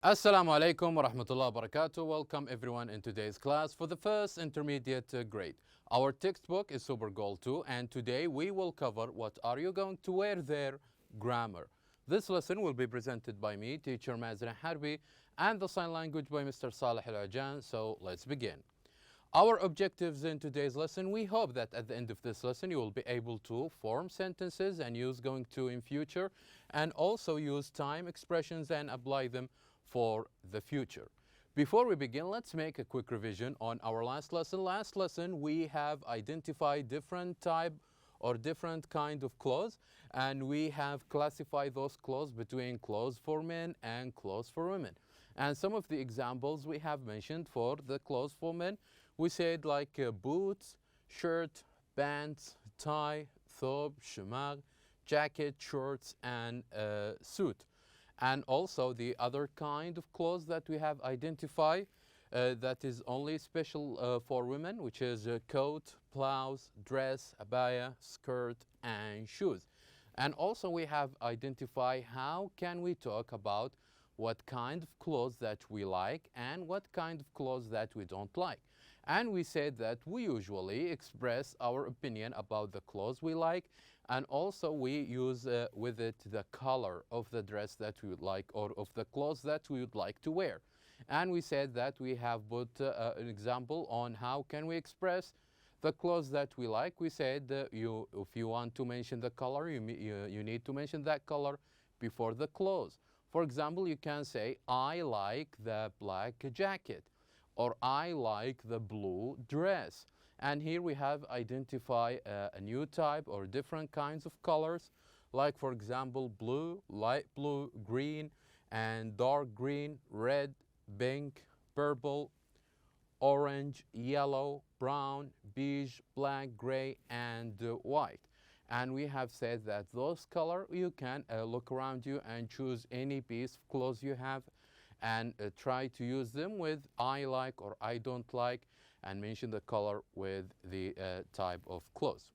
Assalamu alaikum wa rahmatullahi wa barakatuh. Welcome everyone in today's class for the first intermediate grade. Our textbook is Super Goal 2 and today we will cover what are you going to wear there grammar. This lesson will be presented by me, teacher Mazra Harbi, and the sign language by Mr. Saleh Al-Ajan. So let's begin. Our objectives in today's lesson, we hope that at the end of this lesson you will be able to form sentences and use going to in future and also use time expressions and apply them for the future. Before we begin, let's make a quick revision on our last lesson. Last lesson, we have identified different type or different kind of clothes, and we have classified those clothes between clothes for men and clothes for women. And some of the examples we have mentioned for the clothes for men, we said like boots, shirt, pants, tie, thobe, shemagh, jacket, shorts, and suit. And also the other kind of clothes that we have identified that is only special for women, which is coat, blouse, dress, abaya, skirt, and shoes. And also we have identified how can we talk about what kind of clothes that we like and what kind of clothes that we don't like. And we said that we usually express our opinion about the clothes we like, and also we use with it the color of the dress that we would like or of the clothes that we would like to wear. And we said that we have put an example on how can we express the clothes that we like. We said if you want to mention the color, you need to mention that color before the clothes. For example, you can say, I like the black jacket, or I like the blue dress. And here we have identified a new type or different kinds of colors, like for example, blue, light blue, green, and dark green, red, pink, purple, orange, yellow, brown, beige, black, gray, and white. And we have said that those colors, you can look around you and choose any piece of clothes you have and try to use them with I like or I don't like, and mention the color with the type of clothes.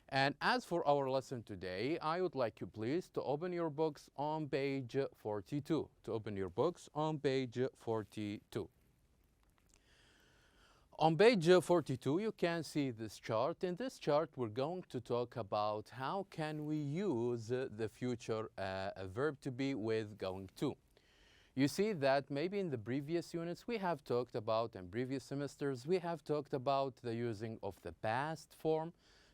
And as for our lesson today, I would like you please to open your books on page 42. To open your books on page 42. On page 42, you can see this chart. In this chart, we're going to talk about how can we use the future verb to be with going to. You see that maybe in the previous units we have talked about, and previous semesters we have talked about the using of the past form,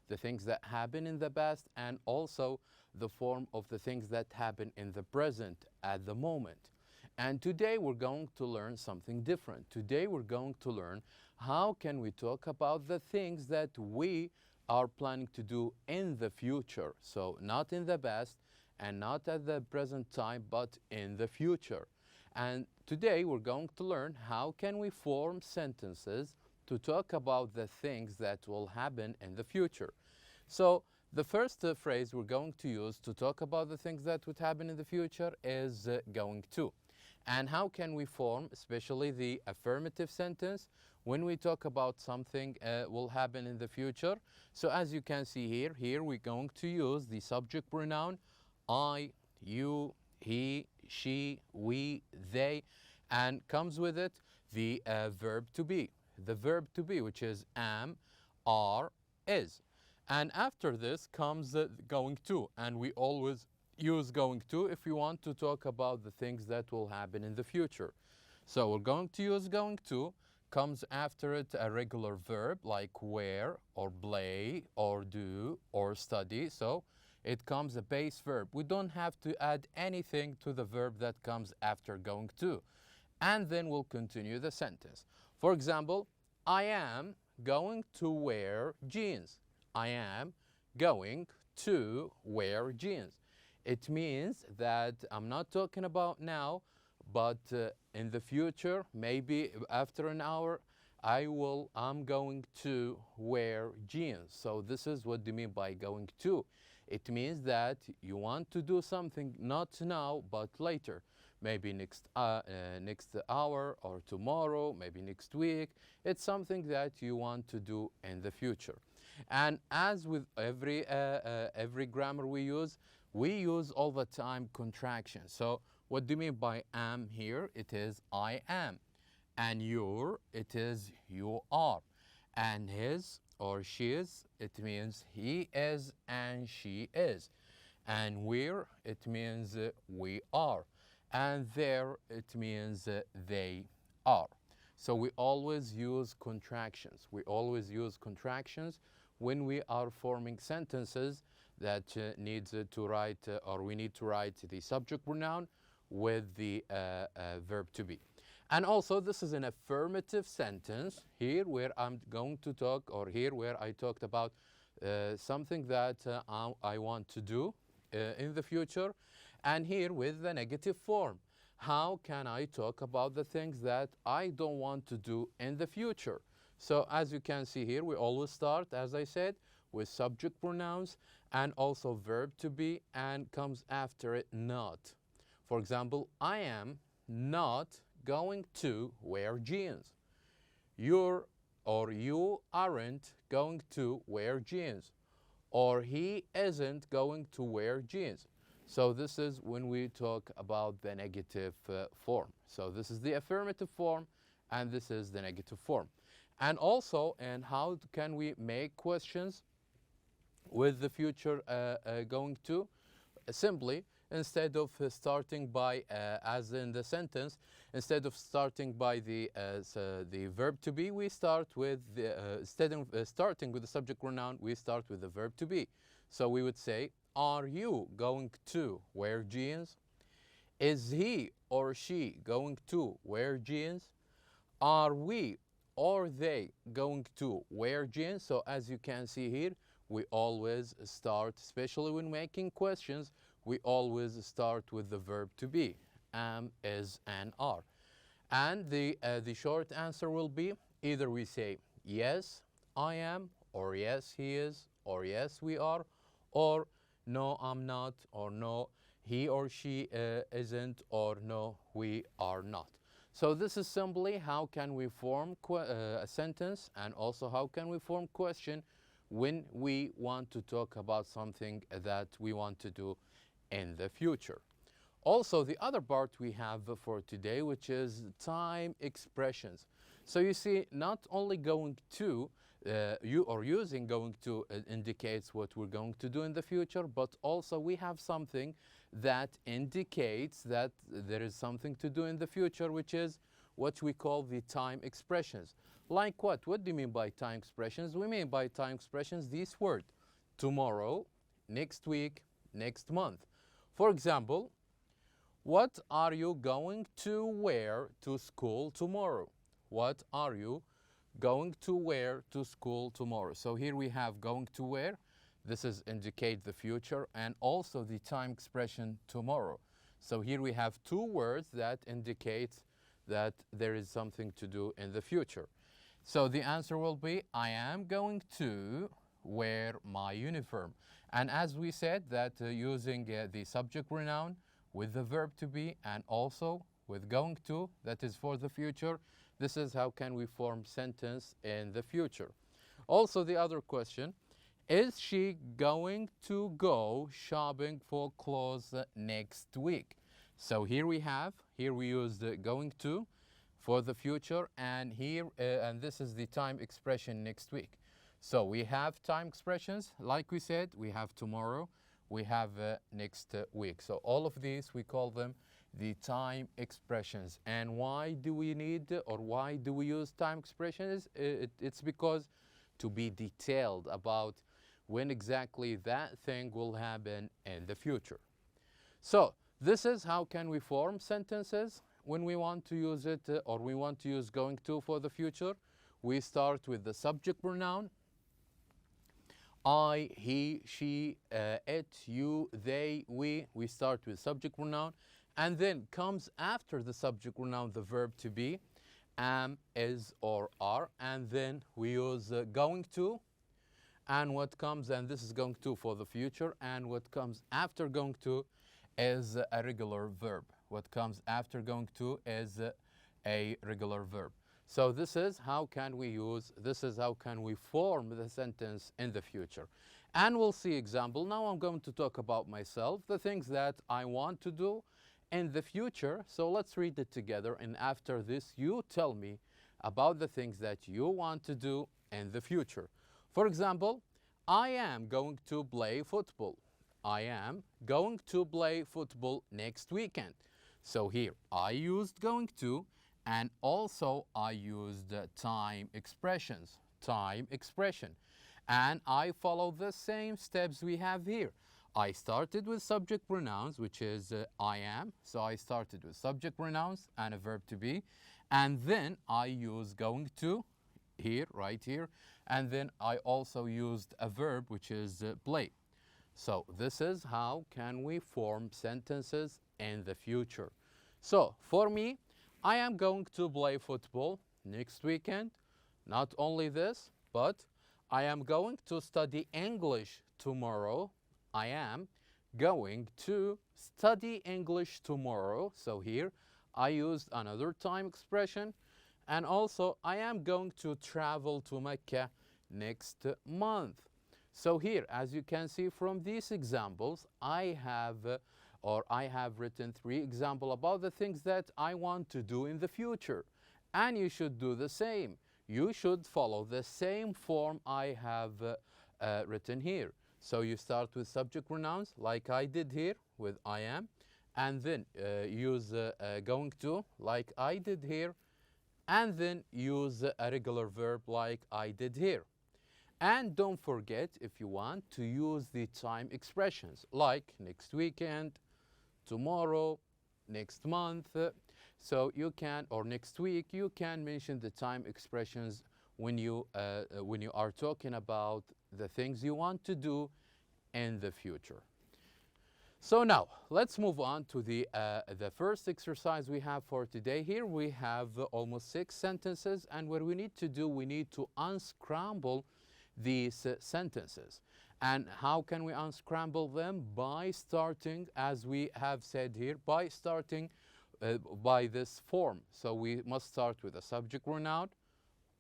the things that happen in the past, and also the form of the things that happen in the present at the moment. And today we're going to learn something different. Today we're going to learn how can we talk about the things that we are planning to do in the future. So not in the past and not at the present time, but in the future. And today we're going to learn how can we form sentences to talk about the things that will happen in the future. So the first phrase we're going to use to talk about the things that would happen in the future is going to. And how can we form especially the affirmative sentence when we talk about something will happen in the future? So as you can see here we're going to use the subject pronoun I, you, he, she, we, they, and comes with it the verb to be. The verb to be, which is am, are, is. And after this comes going to, and we always use going to if we want to talk about the things that will happen in the future. So we're going to use going to, comes after it a regular verb like wear or play or do or study. So it comes a base verb. We don't have to add anything to the verb that comes after going to. And then we'll continue the sentence. For example, I am going to wear jeans. I am going to wear jeans. It means that I'm not talking about now, but in the future, maybe after an hour, I'm going to wear jeans. So this is what do you mean by going to. It means that you want to do something not now, but later. Maybe next hour or tomorrow, maybe next week. It's something that you want to do in the future. And as with every grammar we use all the time contractions. So What do you mean by am here? It is I am. And your, it is you are. And his or she's, it means he is and she is. And we're, it means we are. And there, it means they are. So we always use contractions. We always use contractions when we are forming sentences that needs to write or we need to write the subject pronoun with the verb to be. And also this is an affirmative sentence here where I'm going to talk, or here where I talked about something that I want to do in the future, and here with the negative form. How can I talk about the things that I don't want to do in the future? So as you can see here, we always start, as I said, with subject pronouns and also verb to be, and comes after it not. For example, I am not going to wear jeans. You're or you aren't going to wear jeans. Or he isn't going to wear jeans. So this is when we talk about the negative form. So this is the affirmative form and this is the negative form. And also, and how can we make questions with the future going to? Simply, instead of starting by, as in the sentence, instead of starting by the verb to be, we start with the, instead of starting with the subject pronoun, we start with the verb to be. So we would say, are you going to wear jeans? Is he or she going to wear jeans? Are we or they going to wear jeans? So as you can see here, we always start, especially when making questions, we always start with the verb to be, am, is, and are. And the short answer will be either we say yes, I am, or yes, he is, or yes, we are, or no, I'm not, or no, he or she isn't, or no, we are not. So this is simply how can we form a sentence, and also how can we form question when we want to talk about something that we want to do in the future. Also, the other part we have for today, which is time expressions. So you see, not only going to, using going to indicates what we're going to do in the future, but also we have something that indicates that there is something to do in the future, which is what we call the time expressions. Like what? What do you mean by time expressions? We mean by time expressions these words: tomorrow, next week, next month. For example, what are you going to wear to school tomorrow? What are you going to wear to school tomorrow? So here we have going to wear. This is indicate the future, and also the time expression tomorrow. So here we have two words that indicate that there is something to do in the future. So the answer will be, I am going to wear my uniform. And as we said, that using the subject pronoun with the verb to be, and also with going to, that is for the future, this is how can we form sentence in the future. Also, the other question, is she going to go shopping for clothes next week? So here we use the going to for the future, and here, and this is the time expression next week. So we have time expressions, like we said, we have tomorrow, we have next week. So all of these, we call them the time expressions. And why do we need, or why do we use time expressions? It's because to be detailed about when exactly that thing will happen in the future. So this is how can we form sentences when we want to use it, or we want to use going to for the future. We start with the subject pronoun. I, he, she, it, you, they, we. We start with subject pronoun. And then comes after the subject pronoun the verb to be, am, is, or are. And then we use going to. And what comes, and this is going to for the future, and what comes after going to is a regular verb. What comes after going to is a regular verb. So this is how can we use, this is how can we form the sentence in the future. And we'll see example. Now I'm going to talk about myself, the things that I want to do in the future. So let's read it together, and after this you tell me about the things that you want to do in the future. For example, I am going to play football. I am going to play football next weekend. So here I used going to, and also I used time expressions, time expression. And I follow the same steps we have here. I started with subject pronouns, which is I am. So I started with subject pronouns and a verb to be. And then I use going to here, right here. And then I also used a verb, which is play. So this is how can we form sentences in the future. So for me, I am going to play football next weekend. Not only this, but I am going to study English tomorrow. I am going to study English tomorrow. So here I used another time expression. And also I am going to travel to Mecca next month. So here, as you can see from these examples, I have written 3 examples about the things that I want to do in the future. And you should do the same. You should follow the same form I have written here. So you start with subject pronouns like I did here with I am, and then use going to like I did here, and then use a regular verb like I did here. And don't forget, if you want, to use the time expressions like next weekend, tomorrow, next month. So you can, or next week, you can mention the time expressions when you are talking about the things you want to do in the future. So now let's move on to the first exercise we have for today. Here we have almost 6 sentences, and what we need to do, we need to unscramble these sentences. And how can we unscramble them? By starting, as we have said here, by starting by this form. So we must start with a subject pronoun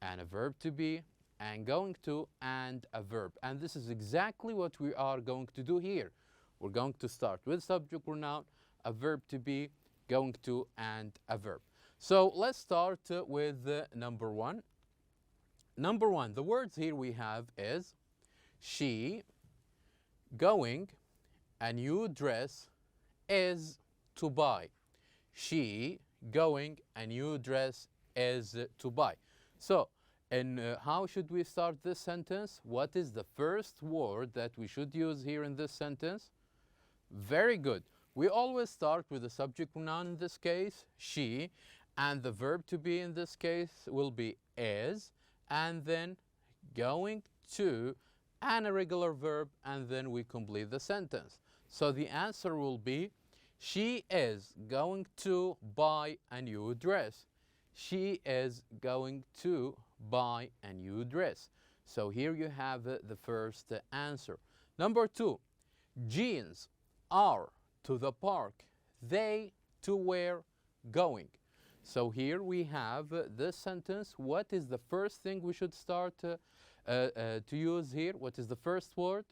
and a verb to be and going to and a verb. And this is exactly what we are going to do here. We're going to start with subject pronoun, a verb to be, going to, and a verb. So let's start with number 1. Number 1, the words here we have is she, going, a new dress, is to buy. She, going, a new dress, is to buy. So, and how should we start this sentence? What is the first word that we should use here in this sentence? Very good. We always start with the subject pronoun in this case, she, and the verb to be in this case will be is, and then going to, and a regular verb, and then we complete the sentence. So the answer will be, she is going to buy a new dress. She is going to buy a new dress. So here you have the first answer. Number 2, jeans are to the park. They to where going. So here we have this sentence. What is the first thing we should start to use here? What is the first word?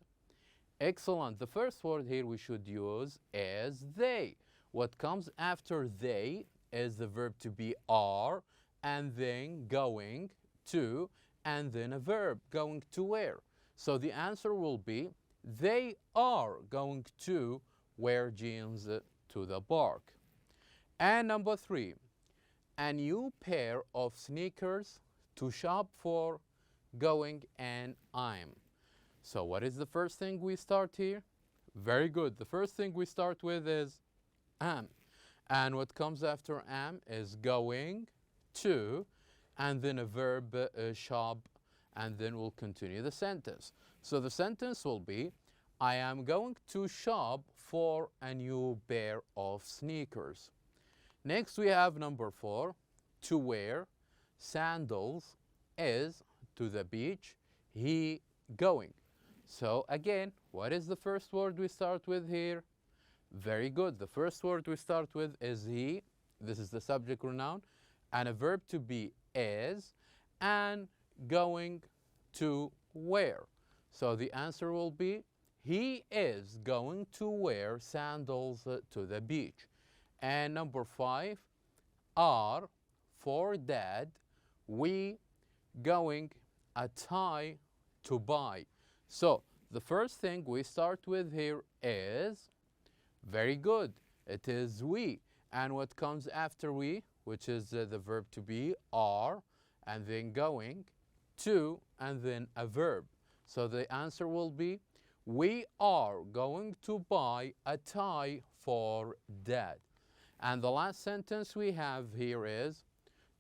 Excellent. The first word here we should use is they. What comes after they is the verb to be are, and then going to, and then a verb, going to where. So the answer will be, they are going to wear jeans to the park. And number 3, a new pair of sneakers to shop for, going, and I'm. So what is the first thing we start here? Very good. The first thing we start with is am. And what comes after am is going to, and then a verb, shop, and then we'll continue the sentence. So the sentence will be, I am going to shop for a new pair of sneakers. Next we have number 4, to wear sandals, is to the beach, he going. So again, what is the first word we start with here? Very good. The first word we start with is he. This is the subject pronoun. And a verb to be is, and going to where. So the answer will be, he is going to wear sandals to the beach. And number 5, are for dad. We going a tie to buy. So the first thing we start with here is, very good, it is we. And what comes after we, which is the verb to be, are, and then going to, and then a verb. So the answer will be, we are going to buy a tie for dad. And the last sentence we have here is,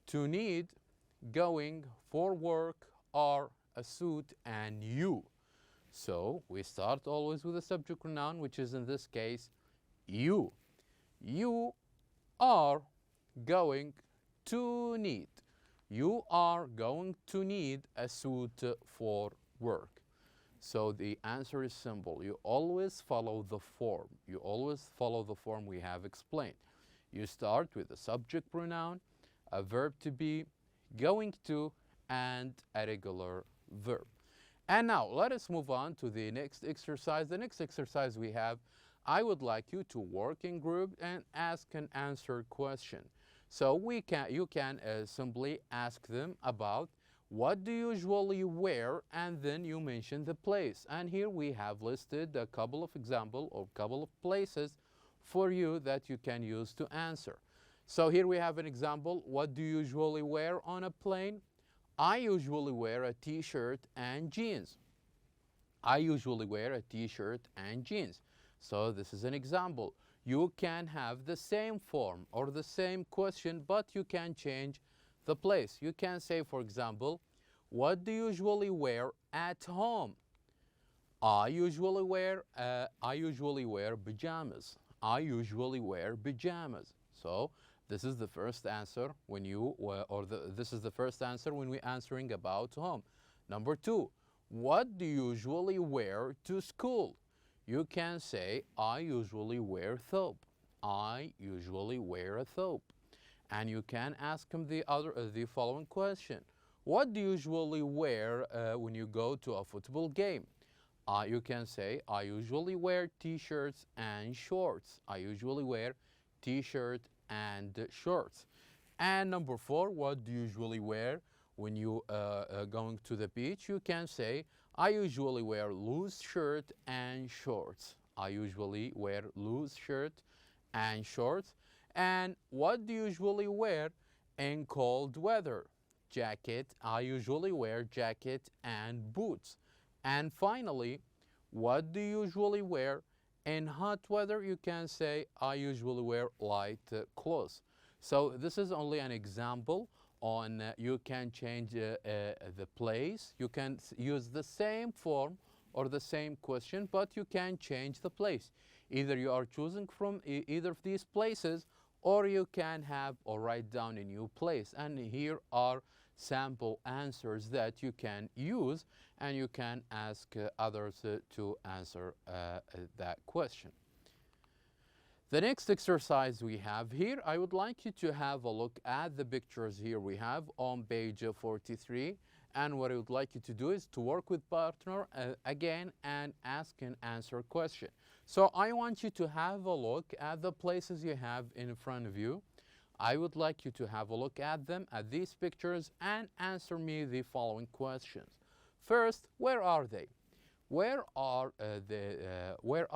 to need, going, for work, are, a suit, and you. So we start always with a subject pronoun, which is in this case you. You are going to need. You are going to need a suit for work. So the answer is simple. You always follow the form. You always follow the form we have explained. You start with a subject pronoun, a verb to be, going to, and a regular verb. And now let us move on to the next exercise. The next exercise we have, I would like you to work in group and ask and answer question. So you can simply ask them about, what do you usually wear, and then you mention the place. And here we have listed a couple of examples or couple of places for you that you can use to answer. So here we have an example. What do you usually wear on a plane? I usually wear a t-shirt and jeans. I usually wear a t-shirt and jeans. So this is an example. You can have the same form or the same question, but you can change the place. You can say, for example, what do you usually wear at home? I usually wear pajamas. I usually wear pajamas. So this is the first answer when you, this is the first answer when we're answering about home. Number 2, what do you usually wear to school? You can say, I usually wear thobe. I usually wear a thobe. And you can ask him the following question. What do you usually wear when you go to a football game? You can say, I usually wear t-shirts and shorts. I usually wear t-shirt and shorts. And number 4, what do you usually wear when you going to the beach? You can say, I usually wear loose shirt and shorts. I usually wear loose shirt and shorts. And what do you usually wear in cold weather? Jacket. I usually wear jacket and boots. And finally, what do you usually wear in hot weather? You can say, I usually wear light clothes. So this is only an example on you can change the place. You can use the same form or the same question, but you can change the place. Either you are choosing from either of these places, or you can have or write down a new place. And here are sample answers that you can use, and you can ask others to answer that question. The next exercise we have here, I would like you to have a look at the pictures here we have on page 43. And what I would like you to do is to work with partner again and ask and answer question. So I want you to have a look at the places you have in front of you. I would like you to have a look at them, at these pictures, and answer me the following questions. First, where are they? Where are Where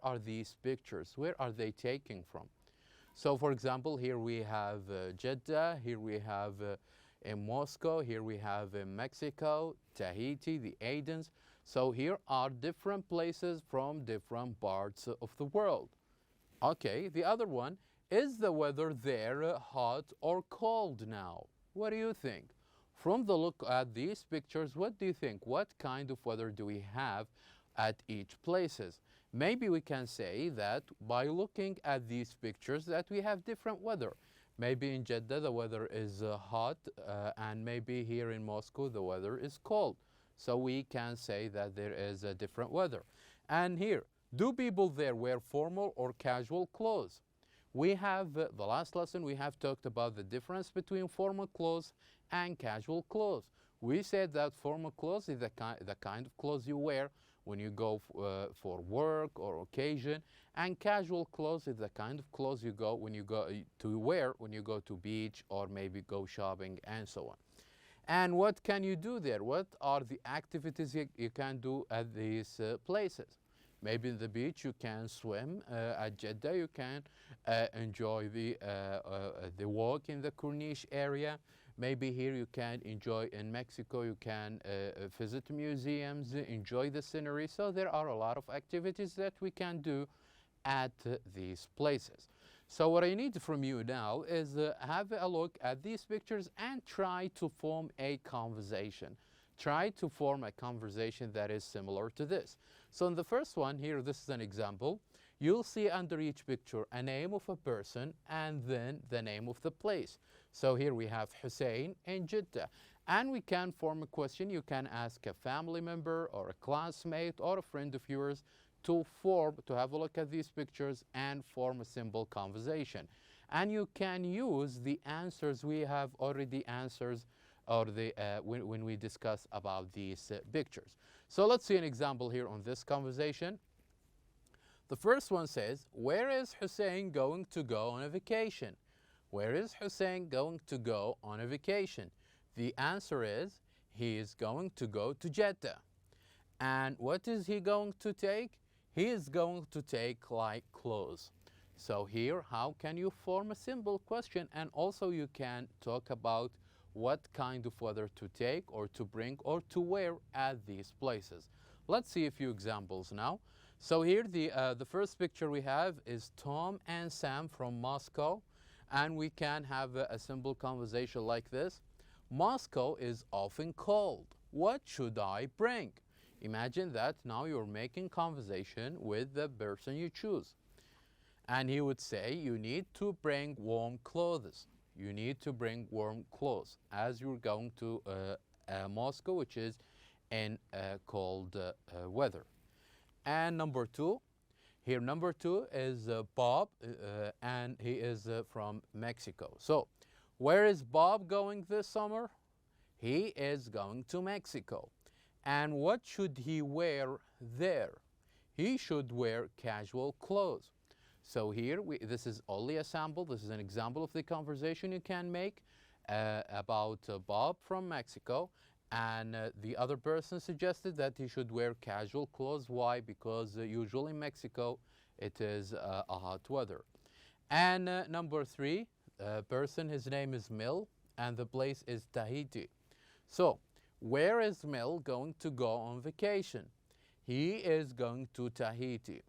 are these pictures? Where are they taken from? So for example, here we have Jeddah, here we have in Moscow, here we have in Mexico, Tahiti, the Aidens. So here are different places from different parts of the world. Okay, the other one, is the weather there hot or cold now? What do you think? From the look at these pictures, what do you think? What kind of weather do we have at each places? Maybe we can say that by looking at these pictures that we have different weather. Maybe in Jeddah the weather is hot, and maybe here in Moscow the weather is cold. So we can say that there is a different weather. And here, do people there wear formal or casual clothes? We have, the last lesson we have talked about the difference between formal clothes and casual clothes. We said that formal clothes is the kind of clothes you wear when you go for work or occasion. And casual clothes is the kind of clothes you go when you go to wear when you go to beach or maybe go shopping and so on. And what can you do there? What are the activities you can do at these places? Maybe in the beach you can swim. At Jeddah you can enjoy the walk in the Corniche area. Maybe here you can enjoy in Mexico, you can visit museums, enjoy the scenery. So there are a lot of activities that we can do at these places. So what I need from you now is have a look at these pictures and try to form a conversation. Try to form a conversation that is similar to this. So in the first one here, this is an example. You'll see under each picture a name of a person and then the name of the place. So here we have Hussein in Jeddah. And we can form a question. You can ask a family member or a classmate or a friend of yours to have a look at these pictures and form a simple conversation. And you can use the answers we have already answers or when we discuss about these pictures. So let's see an example here on this conversation. The first one says, where is Hussein going to go on a vacation? Where is Hussein going to go on a vacation? The answer is, he is going to go to Jeddah. And what is he going to take? He is going to take like clothes. So here, how can you form a simple question? And also you can talk about what kind of weather to take or to bring or to wear at these places. Let's see a few examples now. So here the first picture we have is Tom and Sam from Moscow. And we can have a simple conversation like this. Moscow is often cold. What should I bring? Imagine that now you're making conversation with the person you choose. And he would say, you need to bring warm clothes. You need to bring warm clothes as you're going to Moscow, which is in cold weather. And number two, here number two is Bob, and he is from Mexico. So where is Bob going this summer? He is going to Mexico. And what should he wear there? He should wear casual clothes. So here, this is only a sample. This is an example of the conversation you can make about Bob from Mexico. And the other person suggested that he should wear casual clothes. Why? Because usually in Mexico, it is a hot weather. And number three, person, his name is Mil, and the place is Tahiti. So, where is Mel going to go on vacation? He is going to Tahiti.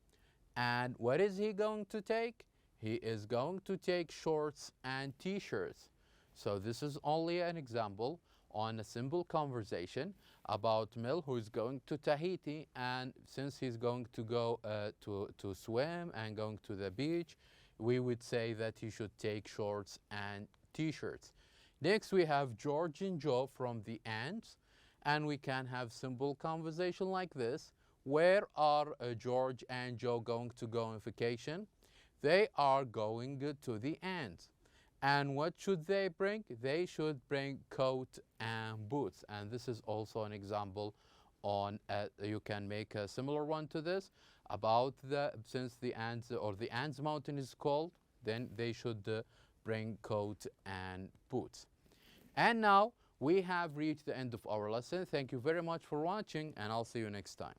And what is he going to take? He is going to take shorts and t-shirts. So this is only an example on a simple conversation about Mel, who is going to Tahiti. And since he's going to go to swim and going to the beach, we would say that he should take shorts and t-shirts. Next, we have George and Joe from the Ants. And we can have simple conversation like this. Where are George and Joe going to go on vacation? They are going to the Ants. And what should they bring? They should bring coat and boots. And this is also an example on, you can make a similar one to this, about since the Ants or the Ants mountain is cold, then they should bring coat and boots. And now, we have reached the end of our lesson. Thank you very much for watching, and I'll see you next time.